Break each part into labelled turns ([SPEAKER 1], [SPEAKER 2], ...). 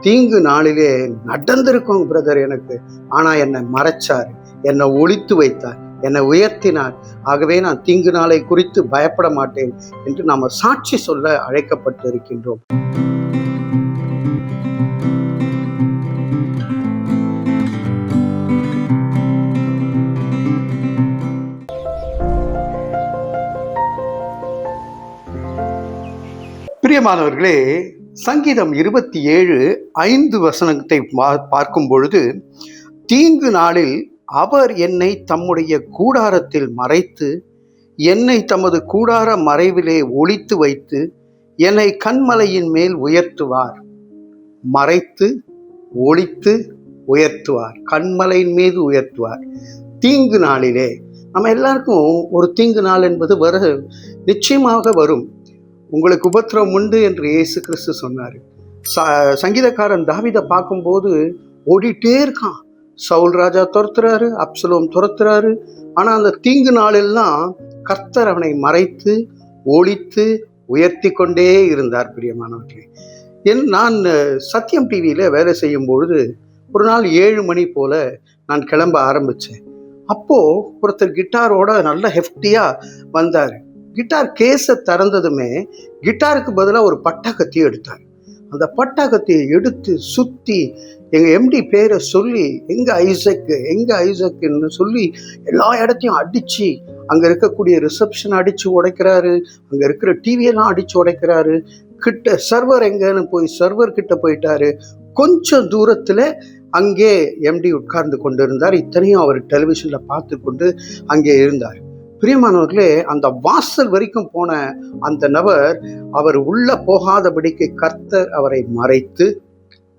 [SPEAKER 1] தீங்கு நாளிலே நடந்திருக்கும் பிரதர் எனக்கு. ஆனா என்னை மறைச்சார், என்னை ஒளித்து வைத்தார், என்னை உயர்த்தினார். ஆகவே நான் தீங்கு நாளை குறித்து பயப்பட மாட்டேன் என்று நாம் சாட்சி சொல்ல அழைக்கப்பட்டு இருக்கின்றோம். பிரியமானவர்களே, சங்கீதம் 27:5 பார்க்கும் பொழுது, தீங்கு நாளில் அவர் என்னை தம்முடைய கூடாரத்தில் மறைத்து, என்னை தமது கூடார மறைவிலே ஒளித்து வைத்து, என்னை கன்மலையின் மேல் உயர்த்துவார். மறைத்து ஒளித்து உயர்த்துவார், கன்மலையின் மீது உயர்த்துவார். தீங்கு நாளிலே நம்ம எல்லாருக்கும் ஒரு தீங்கு நாள் என்பது நிச்சயமாக வரும். உங்களுக்கு உபத்திரவம் உண்டு என்று இயேசு கிறிஸ்து சொன்னார். சங்கீதக்காரன் தாவீதை பார்க்கும்போது ஓடிட்டே இருக்கான். சவுல் ராஜா துரத்துறாரு, அப்சலோம் துரத்துறாரு. ஆனால் அந்த தீங்கு நாளெல்லாம் கர்த்தர் அவனை மறைத்து ஒளித்து உயர்த்தி கொண்டே இருந்தார். பிரியமானவர்களே, நான் சத்தியம் டிவியில் வேலை செய்யும் பொழுது ஒரு நாள் 7 மணி போல நான் கிளம்ப ஆரம்பித்தேன். அப்போது ஒருத்தர் கிட்டாரோட நல்ல ஹெஃப்டியாக வந்தார். கிட்டார் கேஸை திறந்ததுமே கிட்டாருக்கு பதிலாக ஒரு பட்டாக்கத்தியை எடுத்தார். அந்த பட்டாக்கத்தியை எடுத்து சுற்றி எங்கள் எம்டி பேரை சொல்லி எங்கே ஐசக்குன்னு சொல்லி எல்லா இடத்தையும் அடித்து, அங்கே இருக்கக்கூடிய ரிசப்ஷன் அடித்து உடைக்கிறாரு, அங்கே இருக்கிற டிவியெல்லாம் அடித்து உடைக்கிறாரு. சர்வர் எங்கன்னு போய் சர்வர் கிட்ட போயிட்டாரு. கொஞ்சம் தூரத்தில் அங்கே எம்டி உட்கார்ந்து கொண்டு இருந்தார். இத்தனையும் அவர் டெலிவிஷனில் பார்த்து கொண்டு அங்கே இருந்தார். பிரியமானவர்களே, அந்த வாசல் வரைக்கும் போன அந்த நபர் அவர் உள்ள போகாதபடிக்கு கர்த்தர் அவரை மறைத்து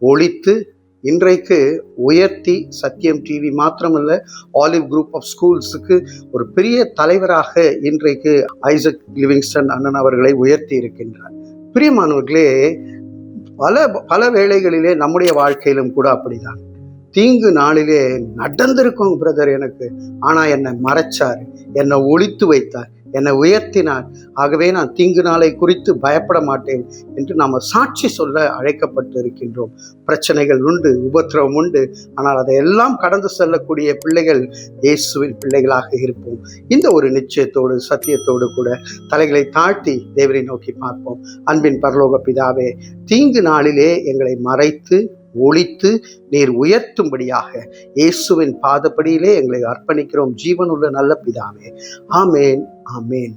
[SPEAKER 1] ஒளித்து இன்றைக்கு உயர்த்தி சத்தியம் டிவி மாத்திரமல்ல, ஆலிவ் குரூப் ஆஃப் ஸ்கூல்ஸுக்கு ஒரு பெரிய தலைவராக இன்றைக்கு ஐசக் லிவிங்ஸ்டன் அண்ணன் அவர்களை உயர்த்தி இருக்கின்றார். பிரியமானவர்களே, பல வேளைகளிலே நம்முடைய வாழ்க்கையிலும் கூட அப்படிதான். தீங்கு நாளிலே நடந்திருக்கும் பிரதர் எனக்கு. ஆனா என்னை மறைச்சார், என்னை ஒளித்து வைத்தார், என்னை உயர்த்தினார். ஆகவே நான் தீங்கு நாளை குறித்து பயப்பட மாட்டேன் என்று நாம் சாட்சி சொல்ல அழைக்கப்பட்டு இருக்கின்றோம். பிரச்சனைகள் உண்டு, உபத்திரவம் உண்டு. ஆனால் அதையெல்லாம் கடந்து செல்லக்கூடிய பிள்ளைகள் இயேசுவின் பிள்ளைகளாக இருப்போம். இந்த ஒரு நிச்சயத்தோடு சத்தியத்தோடு கூட தலைகளை தாழ்த்தி தேவனை நோக்கி பார்ப்போம். அன்பின் பரலோக பிதாவே, தீங்கு நாளிலே எங்களை மறைத்து ஒளித்து நீர் உயர்த்தும்படியாக இயேசுவின் பாதப்படியிலே எங்களை அர்ப்பணிக்கிறோம். ஜீவனுள்ள நல்ல பிதாவே, ஆமேன், ஆமேன்.